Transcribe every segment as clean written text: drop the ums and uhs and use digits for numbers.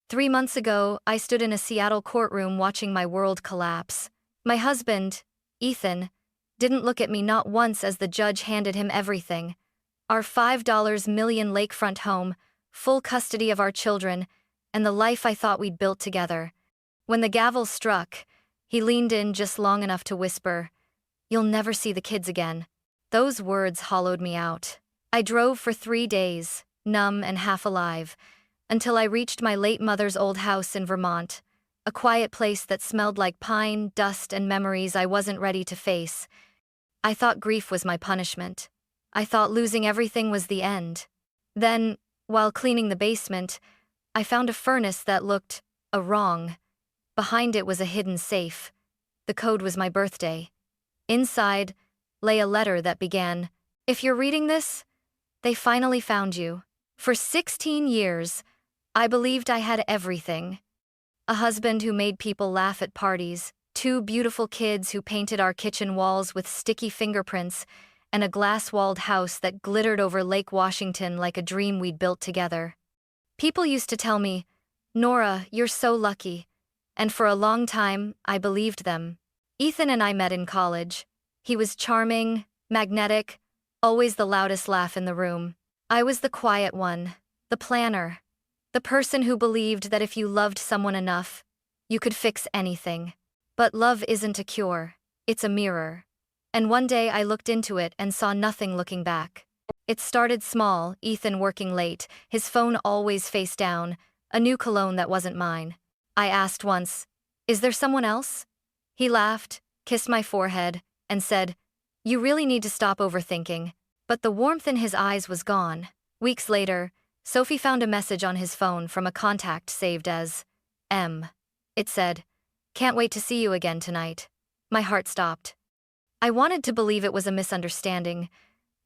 3 months ago, I stood in a Seattle courtroom watching my world collapse. My husband, Ethan, didn't look at me not once as the judge handed him everything. Our $5 million lakefront home, full custody of our children, and the life I thought we'd built together. When the gavel struck, he leaned in just long enough to whisper, "You'll never see the kids again." Those words hollowed me out. I drove for 3 days, numb and half alive, until I reached my late mother's old house in Vermont, a quiet place that smelled like pine, dust, and memories I wasn't ready to face. I thought grief was my punishment. I thought losing everything was the end. Then, while cleaning the basement, I found a furnace that looked wrong. Behind it was a hidden safe. The code was my birthday. Inside lay a letter that began, "If you're reading this, they finally found you. For 16 years, I believed I had everything. A husband who made people laugh at parties, 2 beautiful kids who painted our kitchen walls with sticky fingerprints, and a glass-walled house that glittered over Lake Washington like a dream we'd built together. People used to tell me, 'Nora, you're so lucky.' And for a long time, I believed them. Ethan and I met in college. He was charming, magnetic, always the loudest laugh in the room. I was the quiet one, the planner, the person who believed that if you loved someone enough, you could fix anything. But love isn't a cure, it's a mirror. And one day I looked into it and saw nothing looking back. It started small, Ethan working late, his phone always face down, a new cologne that wasn't mine. I asked once, "Is there someone else?" He laughed, kissed my forehead, and said, "You really need to stop overthinking." But the warmth in his eyes was gone. Weeks later, Sophie found a message on his phone from a contact saved as M. It said, "Can't wait to see you again tonight." My heart stopped. I wanted to believe it was a misunderstanding,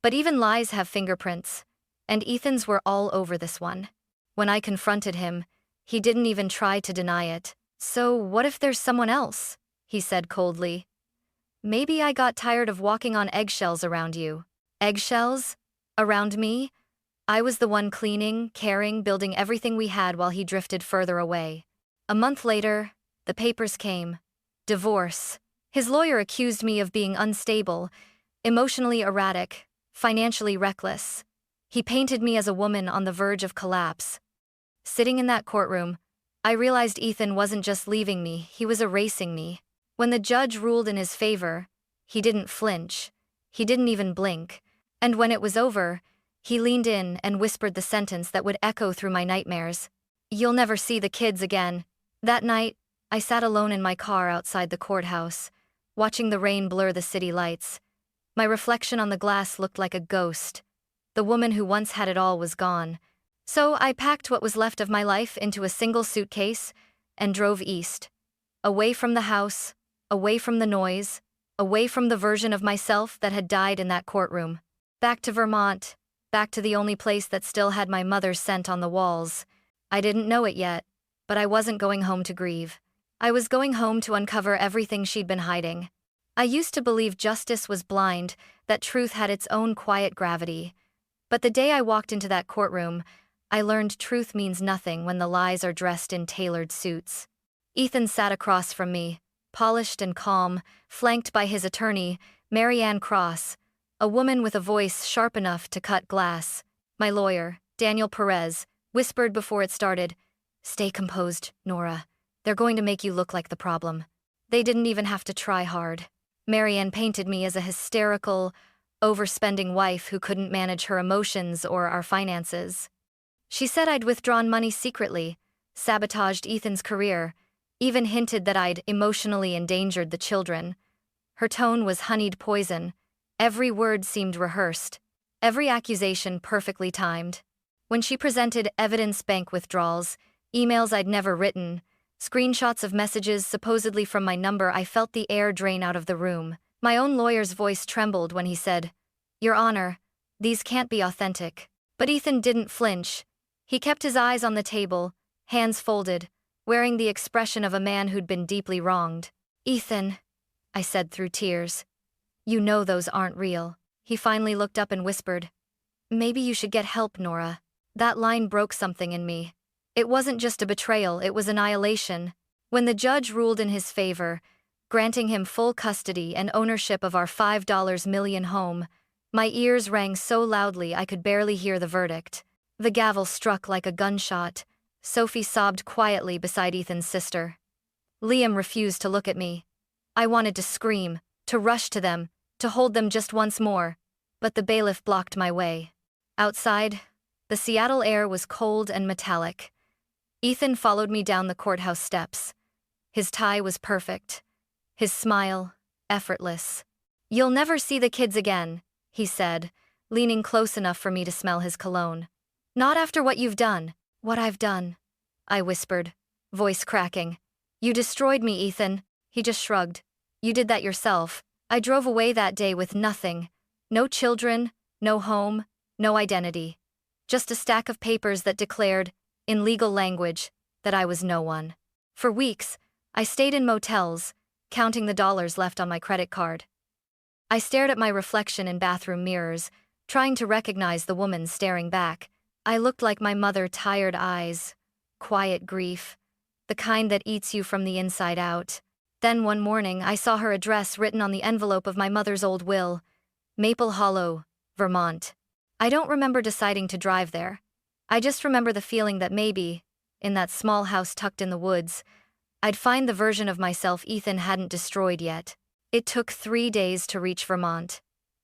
but even lies have fingerprints, and Ethan's were all over this one. When I confronted him, he didn't even try to deny it. "So what if there's someone else?" he said coldly. "Maybe I got tired of walking on eggshells around you." Eggshells? Around me? I was the one cleaning, caring, building everything we had while he drifted further away. A month later, the papers came. Divorce. His lawyer accused me of being unstable, emotionally erratic, financially reckless. He painted me as a woman on the verge of collapse. Sitting in that courtroom, I realized Ethan wasn't just leaving me, he was erasing me. When the judge ruled in his favor, he didn't flinch. He didn't even blink. And when it was over, he leaned in and whispered the sentence that would echo through my nightmares. "You'll never see the kids again." That night, I sat alone in my car outside the courthouse, watching the rain blur the city lights. My reflection on the glass looked like a ghost. The woman who once had it all was gone. So I packed what was left of my life into a single suitcase and drove east. Away from the house, away from the noise, away from the version of myself that had died in that courtroom. Back to Vermont, back to the only place that still had my mother's scent on the walls. I didn't know it yet, but I wasn't going home to grieve. I was going home to uncover everything she'd been hiding. I used to believe justice was blind, that truth had its own quiet gravity. But the day I walked into that courtroom, I learned truth means nothing when the lies are dressed in tailored suits. Ethan sat across from me, polished and calm, flanked by his attorney, Mary Ann Cross, a woman with a voice sharp enough to cut glass. My lawyer, Daniel Perez, whispered before it started, "Stay composed, Nora. They're going to make you look like the problem." They didn't even have to try hard. Mary Ann painted me as a hysterical, overspending wife who couldn't manage her emotions or our finances. She said I'd withdrawn money secretly, sabotaged Ethan's career, even hinted that I'd emotionally endangered the children. Her tone was honeyed poison. Every word seemed rehearsed, every accusation perfectly timed. When she presented evidence bank withdrawals, emails I'd never written, screenshots of messages supposedly from my number, I felt the air drain out of the room. My own lawyer's voice trembled when he said, "Your Honor, these can't be authentic." But Ethan didn't flinch. He kept his eyes on the table, hands folded, wearing the expression of a man who'd been deeply wronged. "Ethan," I said through tears, "you know those aren't real." He finally looked up and whispered, "Maybe you should get help, Nora." That line broke something in me. It wasn't just a betrayal, it was annihilation. When the judge ruled in his favor, granting him full custody and ownership of our $5 million home, my ears rang so loudly I could barely hear the verdict. The gavel struck like a gunshot. Sophie sobbed quietly beside Ethan's sister. Liam refused to look at me. I wanted to scream, to rush to them, to hold them just once more, but the bailiff blocked my way. Outside, the Seattle air was cold and metallic. Ethan followed me down the courthouse steps. His tie was perfect. His smile, effortless. "You'll never see the kids again," he said, leaning close enough for me to smell his cologne. "Not after what you've done." "What I've done," I whispered, voice cracking. "You destroyed me, Ethan." He just shrugged. "You did that yourself." I drove away that day with nothing. No children, no home, no identity. Just a stack of papers that declared, in legal language, that I was no one. For weeks, I stayed in motels, counting the dollars left on my credit card. I stared at my reflection in bathroom mirrors, trying to recognize the woman staring back. I looked like my mother, tired eyes, quiet grief, the kind that eats you from the inside out. Then one morning, I saw her address written on the envelope of my mother's old will, Maple Hollow, Vermont. I don't remember deciding to drive there. I just remember the feeling that maybe, in that small house tucked in the woods, I'd find the version of myself Ethan hadn't destroyed yet. It took 3 days to reach Vermont.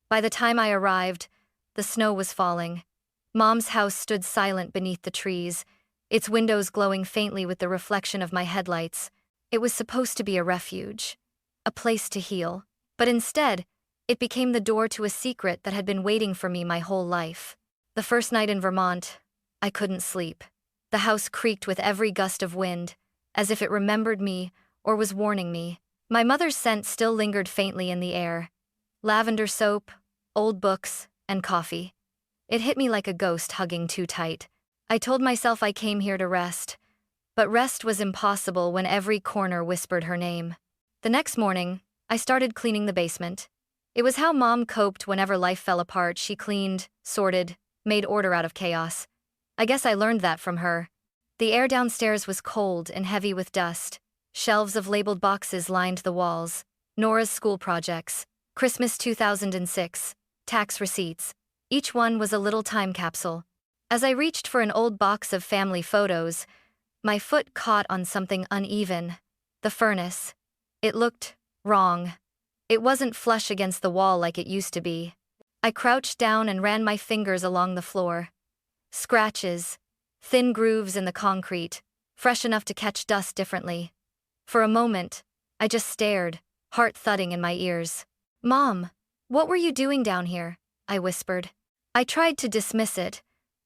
By the time I arrived, the snow was falling. Mom's house stood silent beneath the trees, its windows glowing faintly with the reflection of my headlights. It was supposed to be a refuge, a place to heal, but instead, it became the door to a secret that had been waiting for me my whole life. The first night in Vermont, I couldn't sleep. The house creaked with every gust of wind, as if it remembered me or was warning me. My mother's scent still lingered faintly in the air. Lavender soap, old books, and coffee. It hit me like a ghost hugging too tight. I told myself I came here to rest, but rest was impossible when every corner whispered her name. The next morning, I started cleaning the basement. It was how Mom coped whenever life fell apart. She cleaned, sorted, made order out of chaos. I guess I learned that from her. The air downstairs was cold and heavy with dust. Shelves of labeled boxes lined the walls. Nora's school projects, Christmas 2006, tax receipts. Each one was a little time capsule. As I reached for an old box of family photos, my foot caught on something uneven. The furnace. It looked wrong. It wasn't flush against the wall like it used to be. I crouched down and ran my fingers along the floor. Scratches, thin grooves in the concrete, fresh enough to catch dust differently. For a moment, I just stared, heart thudding in my ears. "Mom, what were you doing down here?" I whispered. I tried to dismiss it,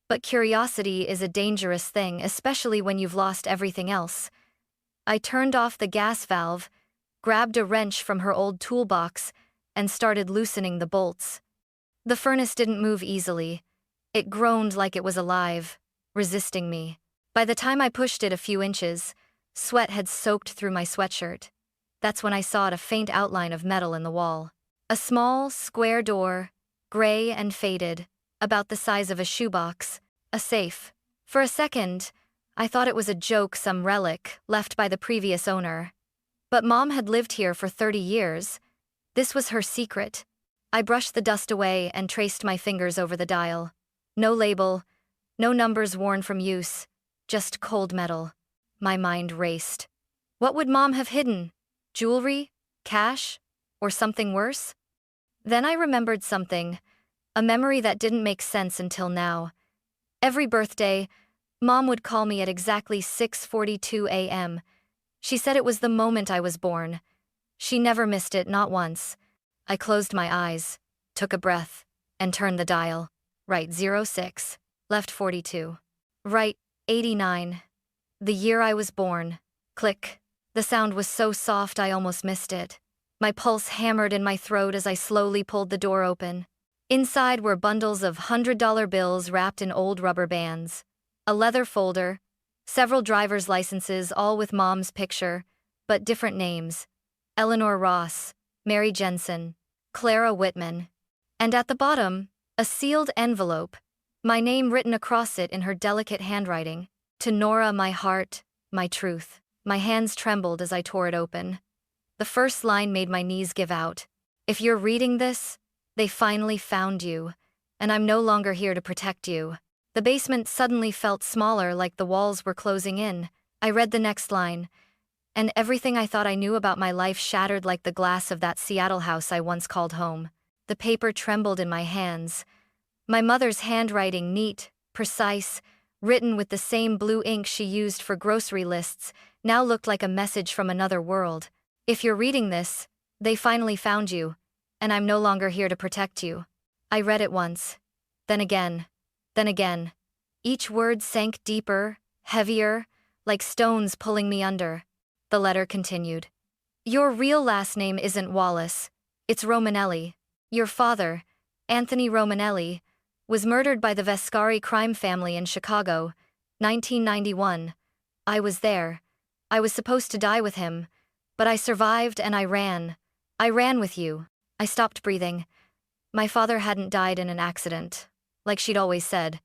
but curiosity is a dangerous thing, especially when you've lost everything else. I turned off the gas valve, grabbed a wrench from her old toolbox, and started loosening the bolts. The furnace didn't move easily. It groaned like it was alive, resisting me. By the time I pushed it a few inches, sweat had soaked through my sweatshirt. That's when I saw a faint outline of metal in the wall. A small, square door, gray and faded, about the size of a shoebox, a safe. For a second, I thought it was a joke, some relic left by the previous owner. But Mom had lived here for 30 years. This was her secret. I brushed the dust away and traced my fingers over the dial. No label, no numbers worn from use, just cold metal. My mind raced. What would Mom have hidden? Jewelry? Cash? Or something worse? Then I remembered something, a memory that didn't make sense until now. Every birthday, Mom would call me at exactly 6:42 a.m. She said it was the moment I was born. She never missed it, not once. I closed my eyes, took a breath, and turned the dial. Right 06, left 42. Right 89. The year I was born. Click. The sound was so soft I almost missed it. My pulse hammered in my throat as I slowly pulled the door open. Inside were bundles of $100 bills wrapped in old rubber bands, a leather folder, several driver's licenses, all with Mom's picture, but different names. Eleanor Ross, Mary Jensen, Clara Whitman. And at the bottom, a sealed envelope, my name written across it in her delicate handwriting. To Nora, my heart, my truth. My hands trembled as I tore it open. The first line made my knees give out. If you're reading this, they finally found you, and I'm no longer here to protect you. The basement suddenly felt smaller, like the walls were closing in. I read the next line, and everything I thought I knew about my life shattered like the glass of that Seattle house I once called home. The paper trembled in my hands. My mother's handwriting, neat, precise, written with the same blue ink she used for grocery lists, now looked like a message from another world. If you're reading this, they finally found you, and I'm no longer here to protect you. I read it once, then again, then again. Each word sank deeper, heavier, like stones pulling me under. The letter continued. Your real last name isn't Wallace, it's Romanelli. Your father, Anthony Romanelli, was murdered by the Vescari crime family in Chicago, 1991. I was there. I was supposed to die with him, but I survived and I ran. I ran with you. I stopped breathing. My father hadn't died in an accident, like she'd always said.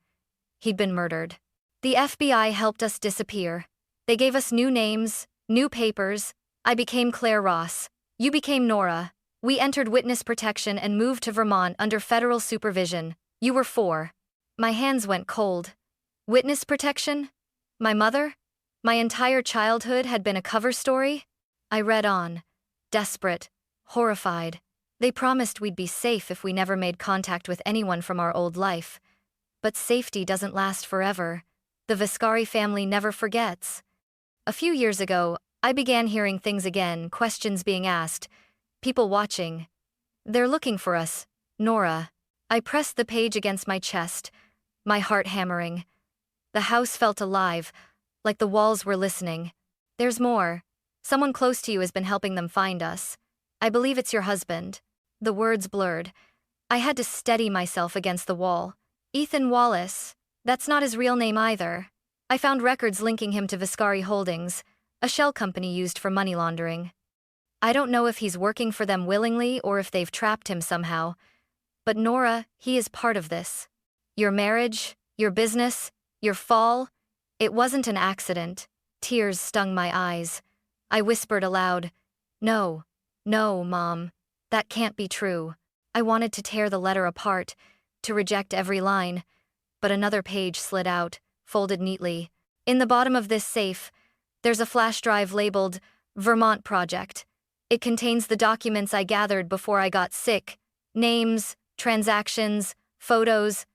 He'd been murdered. The FBI helped us disappear. They gave us new names, new papers. I became Claire Ross. You became Nora. We entered witness protection and moved to Vermont under federal supervision. You were 4. My hands went cold. Witness protection? My mother? My entire childhood had been a cover story? I read on, desperate, horrified. They promised we'd be safe if we never made contact with anyone from our old life. But safety doesn't last forever. The Vescari family never forgets. A few years ago, I began hearing things again, questions being asked, people watching. They're looking for us, Nora. I pressed the page against my chest, my heart hammering. The house felt alive, like the walls were listening. There's more. Someone close to you has been helping them find us. I believe it's your husband. The words blurred. I had to steady myself against the wall. Ethan Wallace. That's not his real name either. I found records linking him to Vescari Holdings, a shell company used for money laundering. I don't know if he's working for them willingly or if they've trapped him somehow. But Nora, he is part of this. Your marriage, your business, your fall, it wasn't an accident. Tears stung my eyes. I whispered aloud, No, Mom, that can't be true. I wanted to tear the letter apart, to reject every line, but another page slid out, folded neatly. In the bottom of this safe, there's a flash drive labeled Vermont Project. It contains the documents I gathered before I got sick, names, transactions, photos.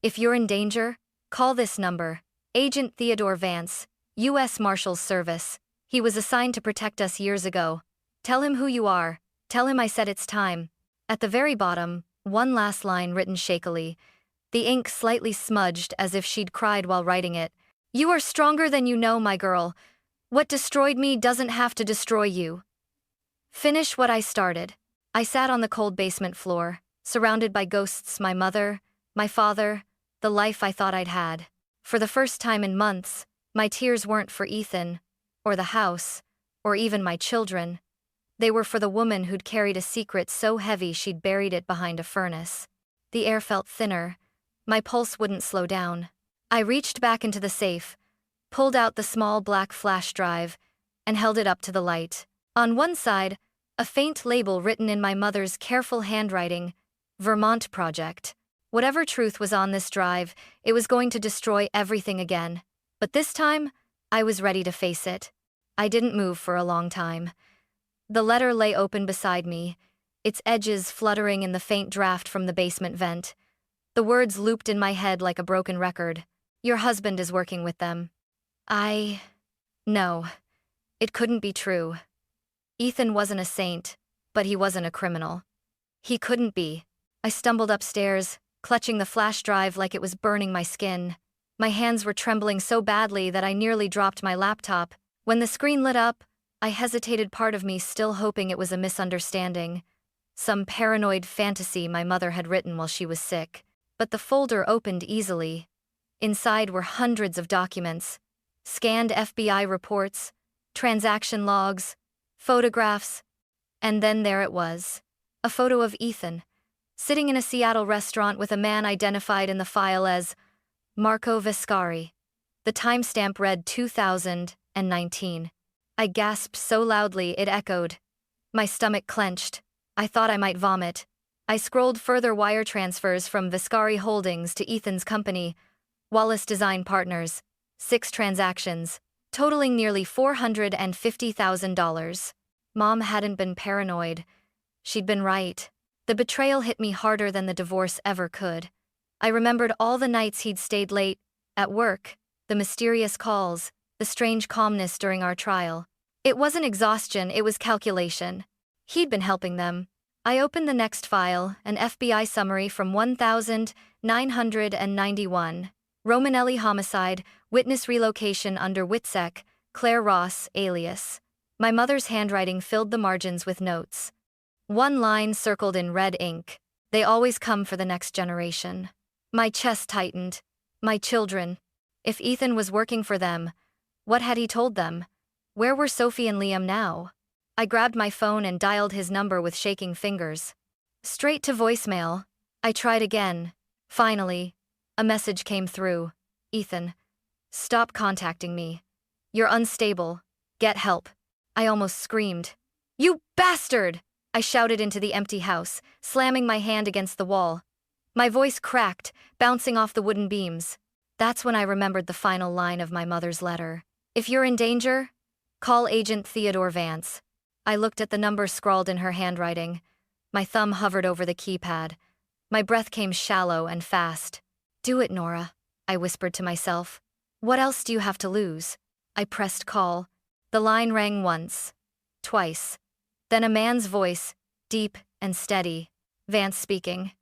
If you're in danger, call this number. Agent Theodore Vance, U.S. Marshals Service. He was assigned to protect us years ago. Tell him who you are. Tell him I said it's time. At the very bottom, one last line written shakily, the ink slightly smudged as if she'd cried while writing it. You are stronger than you know, my girl. What destroyed me doesn't have to destroy you. Finish what I started. I sat on the cold basement floor, surrounded by ghosts, my mother, my father, the life I thought I'd had. For the first time in months, my tears weren't for Ethan, or the house, or even my children. They were for the woman who'd carried a secret so heavy she'd buried it behind a furnace. The air felt thinner. My pulse wouldn't slow down. I reached back into the safe, pulled out the small black flash drive, and held it up to the light. On one side, a faint label written in my mother's careful handwriting, Vermont Project. Whatever truth was on this drive, it was going to destroy everything again. But this time, I was ready to face it. I didn't move for a long time. The letter lay open beside me, its edges fluttering in the faint draft from the basement vent. The words looped in my head like a broken record. Your husband is working with them. No. It couldn't be true. Ethan wasn't a saint, but he wasn't a criminal. He couldn't be. I stumbled upstairs, clutching the flash drive like it was burning my skin. My hands were trembling so badly that I nearly dropped my laptop. When the screen lit up, I hesitated, part of me still hoping it was a misunderstanding. Some paranoid fantasy my mother had written while she was sick. But the folder opened easily. Inside were hundreds of documents, scanned FBI reports, transaction logs, photographs, and then there it was, a photo of Ethan, sitting in a Seattle restaurant with a man identified in the file as Marco Vescari. The timestamp read 2019. I gasped so loudly it echoed. My stomach clenched. I thought I might vomit. I scrolled further wire transfers from Viscari Holdings to Ethan's company, Wallace Design Partners. 6 transactions, totaling nearly $450,000. Mom hadn't been paranoid. She'd been right. The betrayal hit me harder than the divorce ever could. I remembered all the nights he'd stayed late, at work, the mysterious calls, the strange calmness during our trial. It wasn't exhaustion, it was calculation. He'd been helping them. I opened the next file, an FBI summary from 1991. Romanelli homicide, witness relocation under Witsec, Claire Ross, alias. My mother's handwriting filled the margins with notes. One line circled in red ink. They always come for the next generation. My chest tightened. My children. If Ethan was working for them, what had he told them? Where were Sophie and Liam now? I grabbed my phone and dialed his number with shaking fingers. Straight to voicemail. I tried again. Finally, a message came through. Ethan, stop contacting me. You're unstable. Get help. I almost screamed. You bastard! I shouted into the empty house, slamming my hand against the wall. My voice cracked, bouncing off the wooden beams. That's when I remembered the final line of my mother's letter. If you're in danger, call Agent Theodore Vance. I looked at the number scrawled in her handwriting. My thumb hovered over the keypad. My breath came shallow and fast. Do it, Nora, I whispered to myself. What else do you have to lose? I pressed call. The line rang once, twice. Then a man's voice, deep and steady. Vance speaking.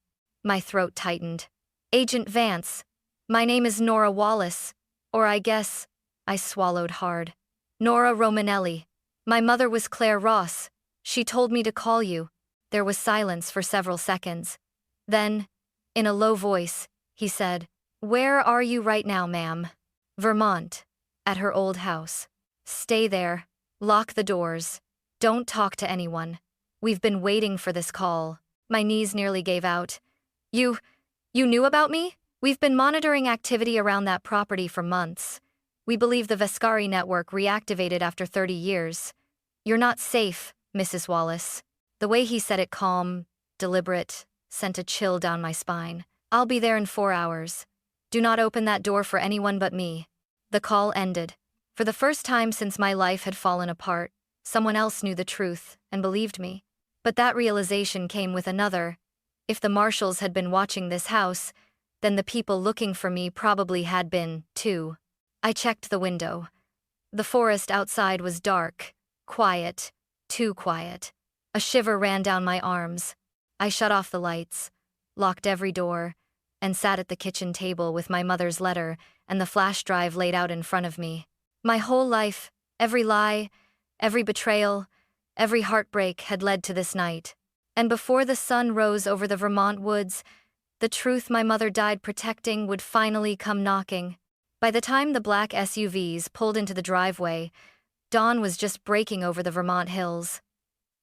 My throat tightened. Agent Vance. My name is Nora Wallace, or I guess, I swallowed hard. Nora Romanelli. My mother was Claire Ross. She told me to call you. There was silence for several seconds. Then, in a low voice, he said, Where are you right now, ma'am? Vermont. At her old house. Stay there. Lock the doors. Don't talk to anyone. We've been waiting for this call. My knees nearly gave out. You knew about me? We've been monitoring activity around that property for months. We believe the Viscari network reactivated after 30 years. You're not safe, Mrs. Wallace. The way he said it, calm, deliberate, sent a chill down my spine. I'll be there in 4 hours. Do not open that door for anyone but me. The call ended. For the first time since my life had fallen apart, someone else knew the truth and believed me. But that realization came with another. If the marshals had been watching this house, then the people looking for me probably had been, too. I checked the window. The forest outside was dark, quiet, too quiet. A shiver ran down my arms. I shut off the lights, locked every door, and sat at the kitchen table with my mother's letter and the flash drive laid out in front of me. My whole life, every lie, every betrayal, every heartbreak had led to this night. And before the sun rose over the Vermont woods, the truth my mother died protecting would finally come knocking. By the time the black SUVs pulled into the driveway, dawn was just breaking over the Vermont hills.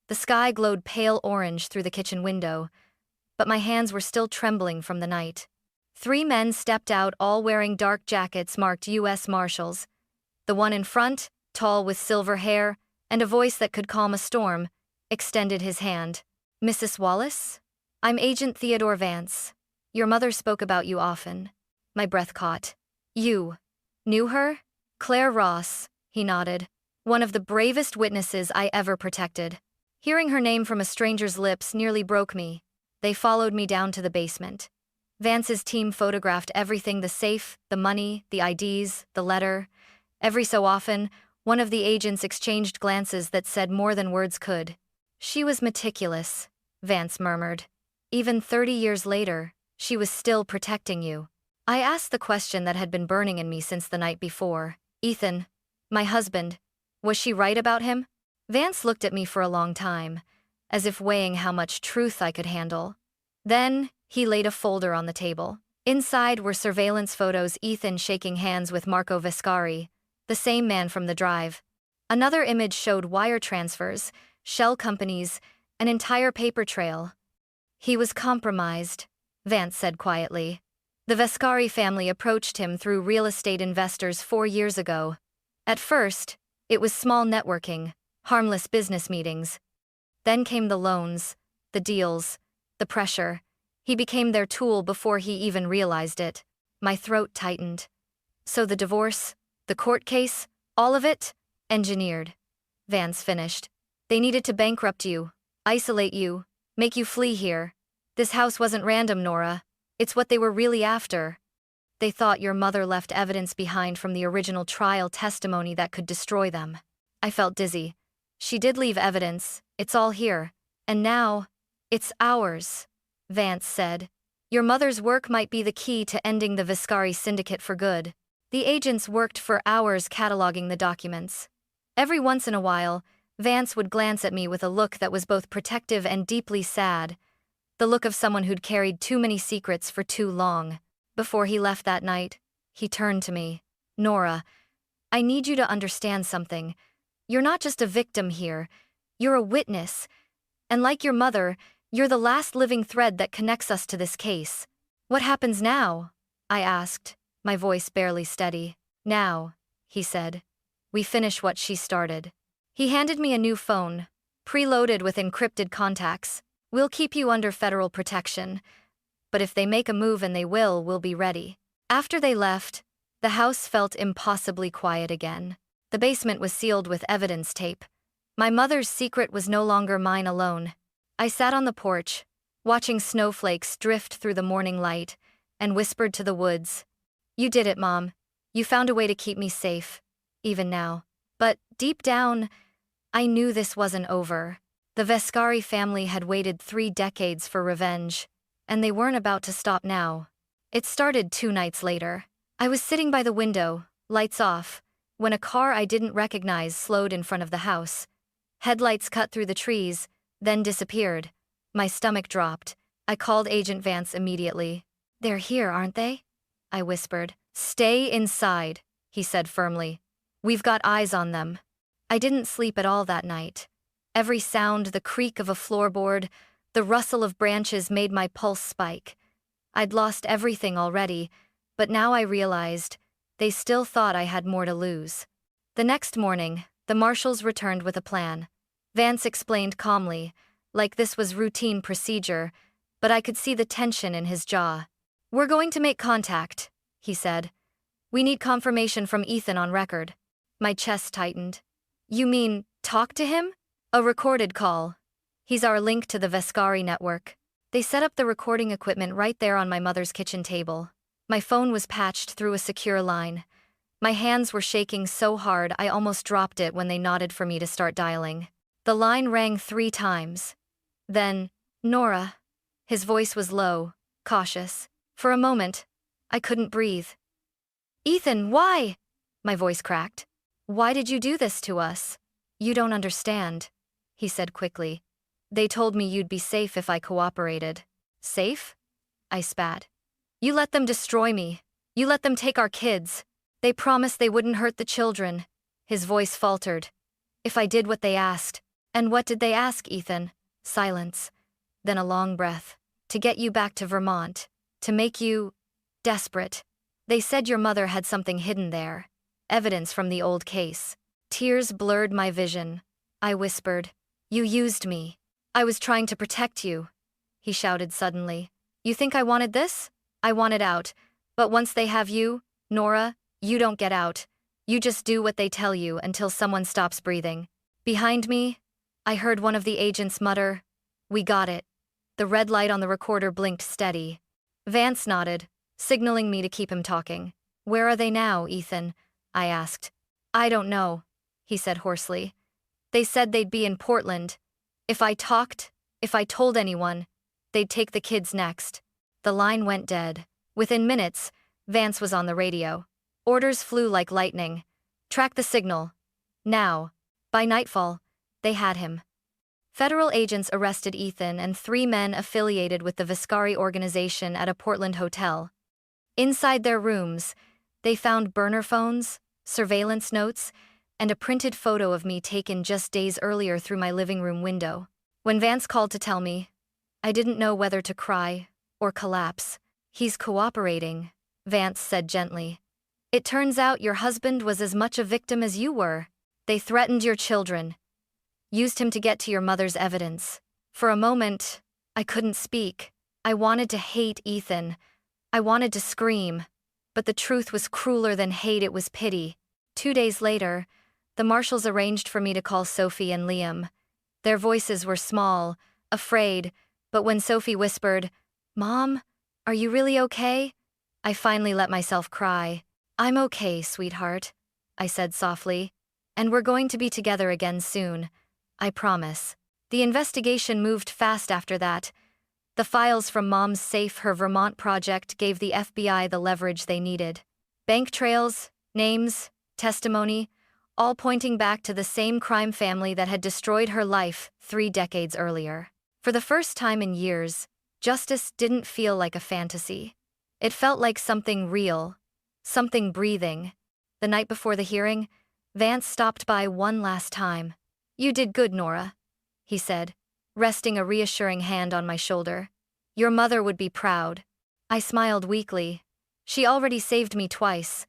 The sky glowed pale orange through the kitchen window, but my hands were still trembling from the night. 3 men stepped out, all wearing dark jackets marked U.S. Marshals. The one in front, tall with silver hair and a voice that could calm a storm, extended his hand. Mrs. Wallace? I'm Agent Theodore Vance. Your mother spoke about you often. My breath caught. You knew her? Claire Ross, he nodded. One of the bravest witnesses I ever protected. Hearing her name from a stranger's lips nearly broke me. They followed me down to the basement. Vance's team photographed everything: the safe, the money, the IDs, the letter. Every so often, one of the agents exchanged glances that said more than words could. She was meticulous, Vance murmured. Even 30 years later, she was still protecting you. I asked the question that had been burning in me since the night before. Ethan, my husband, was she right about him? Vance looked at me for a long time, as if weighing how much truth I could handle. Then, he laid a folder on the table. Inside were surveillance photos: Ethan shaking hands with Marco Viscari, the same man from the drive. Another image showed wire transfers, shell companies, an entire paper trail. He was compromised, Vance said quietly. The Vescari family approached him through real estate investors 4 years ago. At first, it was small networking, harmless business meetings. Then came the loans, the deals, the pressure. He became their tool before he even realized it. My throat tightened. So the divorce, the court case, all of it? Engineered. Vance finished. They needed to bankrupt you, isolate you, make you flee here. This house wasn't random, Nora. It's what they were really after. They thought your mother left evidence behind from the original trial testimony that could destroy them. I felt dizzy. She did leave evidence, it's all here. And now, it's ours, Vance said. Your mother's work might be the key to ending the Vescari syndicate for good. The agents worked for hours cataloging the documents. Every once in a while, Vance would glance at me with a look that was both protective and deeply sad. The look of someone who'd carried too many secrets for too long. Before he left that night, he turned to me. Nora, I need you to understand something. You're not just a victim here, you're a witness. And like your mother, you're the last living thread that connects us to this case. What happens now? I asked, my voice barely steady. Now, he said, we finish what she started. He handed me a new phone, preloaded with encrypted contacts. We'll keep you under federal protection, but if they make a move, and they will, we'll be ready. After they left, the house felt impossibly quiet again. The basement was sealed with evidence tape. My mother's secret was no longer mine alone. I sat on the porch, watching snowflakes drift through the morning light, and whispered to the woods. You did it, Mom. You found a way to keep me safe, even now. But deep down, I knew this wasn't over. The Vescari family had waited 3 decades for revenge, and they weren't about to stop now. It started 2 nights later. I was sitting by the window, lights off, when a car I didn't recognize slowed in front of the house. Headlights cut through the trees, then disappeared. My stomach dropped. I called Agent Vance immediately. They're here, aren't they? I whispered. Stay inside, he said firmly. We've got eyes on them. I didn't sleep at all that night. Every sound, the creak of a floorboard, the rustle of branches made my pulse spike. I'd lost everything already, but now I realized they still thought I had more to lose. The next morning, the marshals returned with a plan. Vance explained calmly, like this was routine procedure, but I could see the tension in his jaw. We're going to make contact, he said. We need confirmation from Ethan on record. My chest tightened. You mean, talk to him? A recorded call. He's our link to the Vescari network. They set up the recording equipment right there on my mother's kitchen table. My phone was patched through a secure line. My hands were shaking so hard I almost dropped it when they nodded for me to start dialing. The line rang 3 times. Then, Nora. His voice was low, cautious. For a moment, I couldn't breathe. Ethan, why? My voice cracked. Why did you do this to us? You don't understand, he said quickly. They told me you'd be safe if I cooperated. Safe? I spat. You let them destroy me. You let them take our kids. They promised they wouldn't hurt the children. His voice faltered. If I did what they asked. And what did they ask, Ethan? Silence. Then a long breath. To get you back to Vermont. To make you desperate. They said your mother had something hidden there. Evidence from the old case. Tears blurred my vision. I whispered. You used me. I was trying to protect you. He shouted suddenly. You think I wanted this? I wanted out. But once they have you, Nora, you don't get out. You just do what they tell you until someone stops breathing. Behind me, I heard one of the agents mutter, We got it. The red light on the recorder blinked steady. Vance nodded, signaling me to keep him talking. Where are they now, Ethan? I asked. I don't know, he said hoarsely. They said they'd be in Portland. If I talked, if I told anyone, they'd take the kids next. The line went dead. Within minutes, Vance was on the radio. Orders flew like lightning. Track the signal. Now. By nightfall, they had him. Federal agents arrested Ethan and 3 men affiliated with the Vescari organization at a Portland hotel. Inside their rooms, they found burner phones, surveillance notes, and a printed photo of me taken just days earlier through my living room window. When Vance called to tell me, I didn't know whether to cry or collapse. He's cooperating, Vance said gently. It turns out your husband was as much a victim as you were. They threatened your children. Used him to get to your mother's evidence. For a moment, I couldn't speak. I wanted to hate Ethan. I wanted to scream. But the truth was crueler than hate, it was pity. 2 days later, the marshals arranged for me to call Sophie and Liam. Their voices were small, afraid, but when Sophie whispered, "Mom, are you really okay?" I finally let myself cry. "I'm okay, sweetheart," I said softly. "And we're going to be together again soon. I promise." The investigation moved fast after that. The files from Mom's safe, her Vermont project, gave the FBI the leverage they needed. Bank trails, names, testimony, all pointing back to the same crime family that had destroyed her life 3 decades earlier. For the first time in years, justice didn't feel like a fantasy. It felt like something real, something breathing. The night before the hearing, Vance stopped by one last time. "You did good, Nora," he said, resting a reassuring hand on my shoulder. "Your mother would be proud." I smiled weakly. She already saved me twice.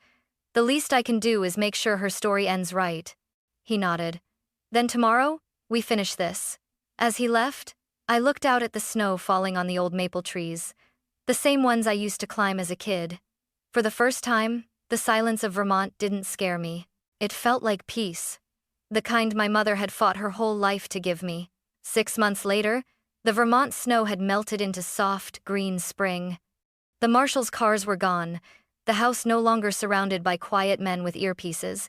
The least I can do is make sure her story ends right. He nodded. "Then tomorrow, we finish this." As he left, I looked out at the snow falling on the old maple trees, the same ones I used to climb as a kid. For the first time, the silence of Vermont didn't scare me. It felt like peace. The kind my mother had fought her whole life to give me. 6 months later, the Vermont snow had melted into soft, green spring. The marshals' cars were gone, the house no longer surrounded by quiet men with earpieces,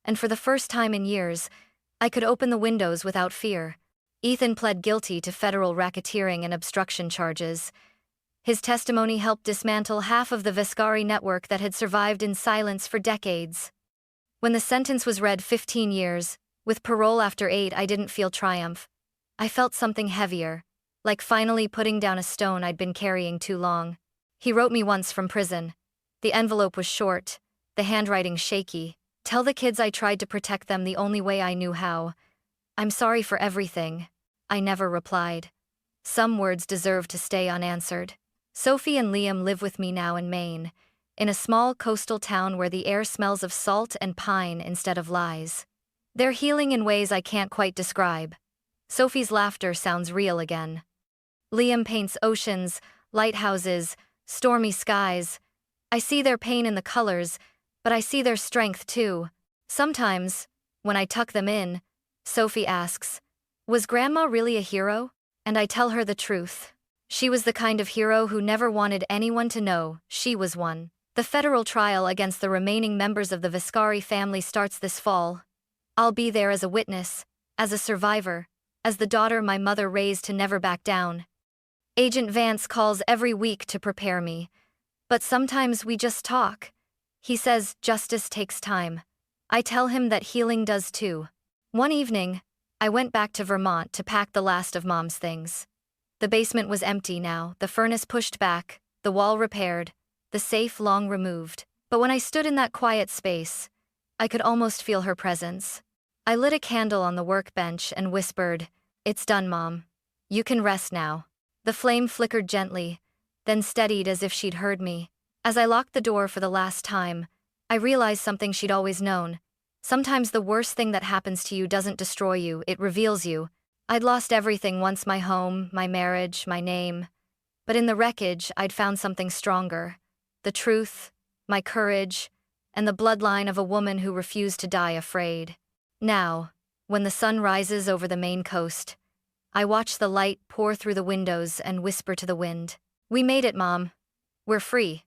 and for the first time in years, I could open the windows without fear. Ethan pled guilty to federal racketeering and obstruction charges. His testimony helped dismantle half of the Viscari network that had survived in silence for decades. When the sentence was read, 15 years, with parole after 8, I didn't feel triumph. I felt something heavier, like finally putting down a stone I'd been carrying too long. He wrote me once from prison. The envelope was short, the handwriting shaky. "Tell the kids I tried to protect them the only way I knew how. I'm sorry for everything." I never replied. Some words deserve to stay unanswered. Sophie and Liam live with me now in Maine, in a small coastal town where the air smells of salt and pine instead of lies. They're healing in ways I can't quite describe. Sophie's laughter sounds real again. Liam paints oceans, lighthouses, stormy skies. I see their pain in the colors, but I see their strength too. Sometimes, when I tuck them in, Sophie asks, "Was Grandma really a hero?" And I tell her the truth. She was the kind of hero who never wanted anyone to know she was one. The federal trial against the remaining members of the Viscari family starts this fall. I'll be there as a witness, as a survivor, as the daughter my mother raised to never back down. Agent Vance calls every week to prepare me, but sometimes we just talk. He says justice takes time. I tell him that healing does too. One evening, I went back to Vermont to pack the last of Mom's things. The basement was empty now, the furnace pushed back, the wall repaired, the safe long removed. But when I stood in that quiet space, I could almost feel her presence. I lit a candle on the workbench and whispered, "It's done, Mom. You can rest now." The flame flickered gently, then steadied as if she'd heard me. As I locked the door for the last time, I realized something she'd always known. Sometimes the worst thing that happens to you doesn't destroy you, it reveals you. I'd lost everything once: my home, my marriage, my name. But in the wreckage, I'd found something stronger. The truth, my courage, and the bloodline of a woman who refused to die afraid. Now, when the sun rises over the Maine coast, I watch the light pour through the windows and whisper to the wind, "We made it, Mom. We're free."